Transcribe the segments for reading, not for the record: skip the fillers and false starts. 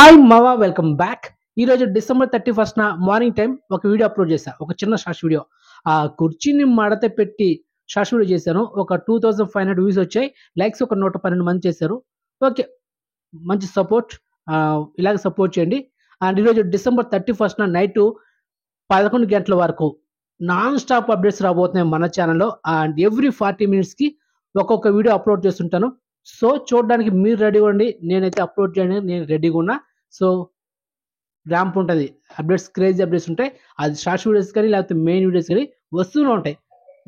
Hi మావా, welcome back. ఈరోజు December 31 morning time ఒక వీడియో అప్లోడ్ చేశా. ఒక చిన్న షార్ట్స్ వీడియో. ఆ కుర్చీని మడత పెట్టి షార్ట్స్ వీడియో చేశాను. ఒక 2500 వ్యూస్ వచ్చాయి. లైక్స్ ఒక 112 మంది చేశారు. ఓకే, మంచి సపోర్ట్. ఇలాగ సపోర్ట్ చేయండి. అండ్ ఈరోజు డిసెంబర్ 31 నైట్ 11 గంటల వరకు నాన్ స్టాప్ అప్డేట్స్ రాబోతున్నాయి మన ఛానల్లో. అండ్ ఎవ్రీ 40 మినిట్స్కి ఒక్కొక్క వీడియో అప్లోడ్ చేస్తుంటాను. సో చూడడానికి మీరు రెడీగా ఉండి, నేనైతే అప్లోడ్ చేయడానికి నేను రెడీగా ఉన్నా. సో ర్యాంప్ ఉంటుంది, అప్డేట్స్, క్రేజీ అప్డేట్స్ ఉంటాయి. అది షార్ట్స్ వీడియోస్ కానీ లేకపోతే మెయిన్ వీడియోస్ కానీ వస్తూనే ఉంటాయి.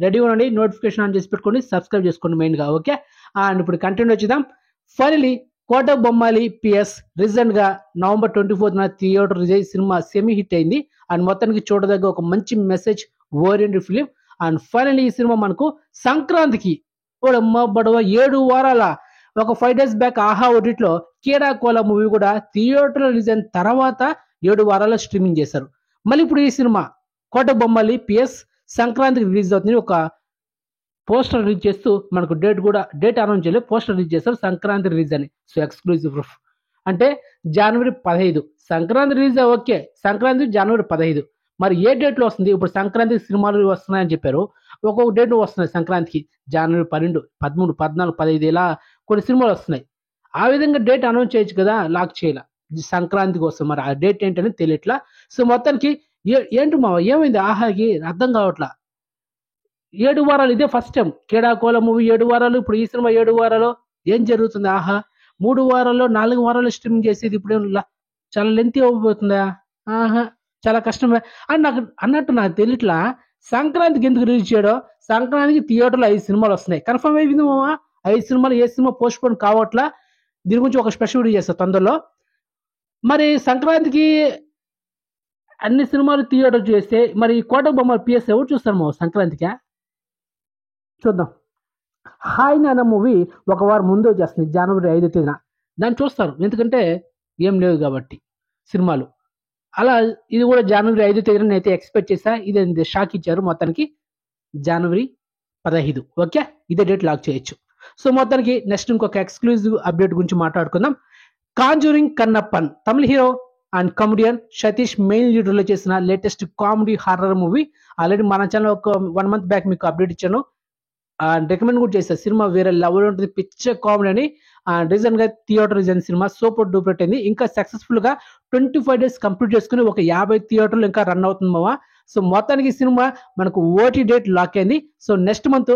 రెడీగా ఉండండి, నోటిఫికేషన్ ఆన్ చేసి పెట్టుకోండి, సబ్స్క్రైబ్ చేసుకోండి మెయిన్గా. ఓకే, అండ్ ఇప్పుడు కంటెంట్ వచ్చేద్దాం. ఫైనలీ కోట బొమ్మాలి PS రీసెంట్గా November 24 theatre release cinema semi hit అయింది. అండ్ మొత్తానికి చూడదగ్గ ఒక మంచి message oriented film. And finally ఈ సినిమా మనకు సంక్రాంతికి బడవ 7 వారాల ఒక 5 days బ్యాక్ ఆహా ఓటీటీలో కేడా కోలా మూవీ కూడా థియేటర్ రిలీజ్ అయిన తర్వాత 7 వారాల స్ట్రీమింగ్ చేశారు. మళ్ళీ ఇప్పుడు ఈ సినిమా కోట బొమ్మాలి PS సంక్రాంతికి రిలీజ్ అవుతుంది. ఒక పోస్టర్ రిలీజ్ చేస్తూ మనకు డేట్ అనౌన్స్ చేయలేదు, పోస్టర్ రిలీజ్ చేస్తారు సంక్రాంతి రిలీజ్ అని. సో ఎక్స్క్లూజివ్ ప్రూఫ్ అంటే January 15 Sankranti release. Okay, Sankranti January 15. మరి ఏ డేట్లో వస్తుంది? ఇప్పుడు సంక్రాంతి సినిమాలు వస్తున్నాయని చెప్పారు, ఒక్కొక్క డేట్ వస్తున్నాయి సంక్రాంతికి. January 12, 13, 14, 15 ఇలా కొన్ని సినిమాలు వస్తున్నాయి. ఆ విధంగా డేట్ అనౌన్స్ చేయొచ్చు కదా, లాక్ చేయాల సంక్రాంతి కోసం. మరి ఆ డేట్ ఏంటని తెలియట్లా. సో మొత్తానికి ఏంటి మా ఏమైంది ఆహాకి అర్థం కావట్లా. 7 వారాలు ఇదే ఫస్ట్ టైం. కేడా కోల మూవీ 7 వారాలు, ఇప్పుడు ఈ సినిమా 7 వారాలు. ఏం జరుగుతుంది? ఆహా 3 వారాల్లో 4 వారాలు స్ట్రీమింగ్ చేసేది ఇప్పుడు చాలా లెంతీ అవ్వబోతుందా? ఆహా చాలా కష్టమే. అండ్ నాకు తెలియట్లా సంక్రాంతికి ఎందుకు రిలీజ్ చేయడో. సంక్రాంతికి థియేటర్లో 5 సినిమాలు వస్తున్నాయి, కన్ఫర్మ్ అయిపోయింది మామా. 5 సినిమాలు, ఏ సినిమా పోస్ట్ పోన్ కావట్లా. దీని గురించి ఒక స్పెషల్ వీడియో చేస్తా తొందరలో. మరి సంక్రాంతికి అన్ని సినిమాలు థియేటర్ చేస్తే మరి కోట బొమ్మ PS ఎవరు చూస్తారు మా సంక్రాంతికి? చూద్దాం. హాయ్ నాన్న మూవీ ఒక వారం ముందు వచ్చేస్తుంది, January 5 దాన్ని చూస్తారు, ఎందుకంటే ఏం లేవు కాబట్టి సినిమాలు. అలా ఇది కూడా January 5 అయితే ఎక్స్పెక్ట్ చేశా. ఇది షాక్ ఇచ్చారు. మొత్తానికి January 15. ఓకే, ఇదే డేట్ లాక్ చేయొచ్చు. సో మొత్తానికి నెక్స్ట్ ఇంకొక ఎక్స్క్లూజివ్ అప్డేట్ గురించి మాట్లాడుకుందాం. Conjuring Kannappan Tamil hero and comedian Satish main లీడర్లో చేసిన latest comedy horror movie. Already మన ఛానల్ ఒక 1 month బ్యాక్ మీకు అప్డేట్ ఇచ్చాను, రికమెండ్ కూడా చేశాను. సినిమా వేరే లెవెల్ ఉంటుంది, పిచ్చ కామెడీ అని. రీసెంట్ గా theatre reason cinema super duper అయింది. ఇంకా సక్సెస్ఫుల్ గా 25 days కంప్లీట్ చేసుకుని ఒక 50 థియేటర్లు ఇంకా రన్ అవుతుంది మావా. సో మొత్తానికి ఈ సినిమా మనకు ఓటీ డేట్ లాక్ అయింది. So next month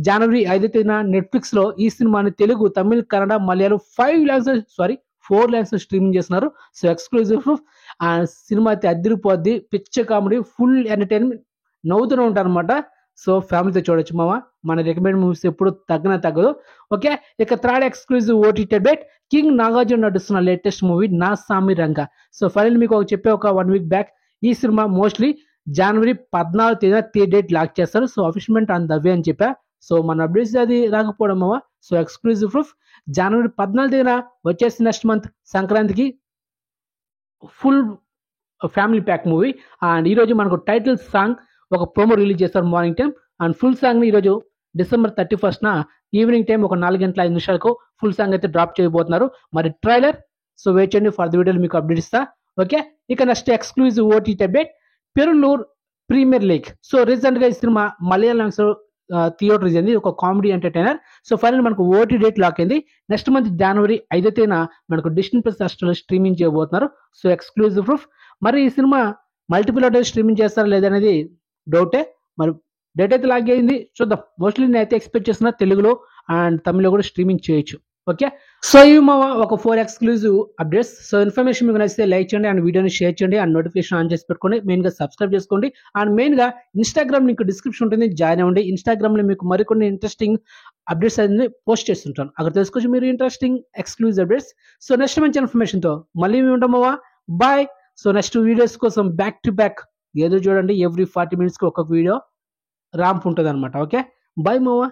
January 5 Netflix లో ఈ సినిమాని తెలుగు, తమిళ్, కన్నడ, మలయాళం 4 లాంగ్వేజ్ స్ట్రీమింగ్ చేస్తున్నారు. So exclusive proof. సినిమా అయితే అదిరిపోద్ది, పిచ్చ కామెడీ, ఫుల్ ఎంటర్టైన్మెంట్, నవ్వుతూనే ఉంటారు అనమాట. సో ఫ్యామిలీతో చూడొచ్చు మామ. మన రికమెండ్ మూవీస్ ఎప్పుడు తగ్గదు. ఓకే, ఇక third exclusive OTT date king Nagarjuna నడుస్తున్న లేటెస్ట్ మూవీ నా సామి రంగా. సో ఫైనల్ మీకు చెప్పే ఒక 1 week బ్యాక్ ఈ cinema mostly January 14 date lock చేస్తారు. సో అఫిషియల్మెంట్ ఆన్ ద వే అని చెప్పా. సో మన అప్డేట్స్ అది రాకపోవడం మామ. సో ఎక్స్క్లూజివ్ ప్రూఫ్ January 14 వచ్చేసి నెక్స్ట్ మంత్ సంక్రాంతికి full family pack movie. And ఈరోజు మనకు టైటిల్ సాంగ్ ఒక ప్రోమో రిలీజ్ చేస్తారు morning time. And full song ని ఈరోజు December 31 ఈవినింగ్ టైం ఒక 4:05 ఫుల్ సాంగ్ అయితే డ్రాప్ చేయబోతున్నారు. మరి ట్రైలర్ సో వెయిట్ చేయండి, ఫర్ ది వీడియోలు మీకు అప్డేట్ ఇస్తా. ఓకే, ఇక next exclusive OTT update Perulloor premier league. So recent గా ఈ సినిమా మలయాళం థియేటర్ రిలీజ్ అయింది, ఒక కామెడీ ఎంటర్టైనర్. సో ఫైనల్ మనకు ఓటీ డేట్ లాక్ అయింది. నెక్స్ట్ మంత్ January 5 మనకు Disney+ స్ట్రీమింగ్ చేయబోతున్నారు. So exclusive proof. మరి ఈ సినిమా మల్టిపుల్ స్ట్రీమింగ్ చేస్తారా లేదనేది డౌటే. మరి డేట్ అయితే లాగ్ అయింది, చూద్దాం. మోస్ట్లీ నేను అయితే ఎక్స్పెక్ట్ చేస్తున్నా తెలుగులో అండ్ తమిళ్లో కూడా స్ట్రీమింగ్ చేయొచ్చు. ఓకే, సో ఇవి మా ఒక 4 ఎక్స్క్లూజివ్ అప్డేట్స్. సో ఇన్ఫర్మేషన్ మీకు నచ్చితే లైక్ చేయండి అండ్ వీడియోని షేర్ చేయండి అండ్ నోటిఫికేషన్ ఆన్ చేసి పెట్టుకోండి. మెయిన్గా సబ్స్క్రైబ్ చేసుకోండి. అండ్ మెయిన్గా ఇన్స్టాగ్రామ్ లింక్ డిస్క్రిప్షన్ ఉంటుంది, జాయిన్ అవ్వండి. ఇన్స్టాగ్రామ్లో మీకు మరికొన్ని ఇంట్రెస్టింగ్ అప్డేట్స్ అనేది పోస్ట్ చేస్తుంటాను, అక్కడ తెలుసుకోవచ్చు మీరు interesting exclusive updates. So next మంచి ఇన్ఫర్మేషన్తో మళ్ళీ మేము ఉంటామా. బాయ్. సో నెక్స్ట్ వీడియోస్ కోసం బ్యాక్ టు బ్యాక్ ఏదో చూడండి, ఎవ్రీ 40 minutesకి ఒక వీడియో ర్యాంప్ ఉంటుంది అనమాట. ఓకే, బాయ్ మావా.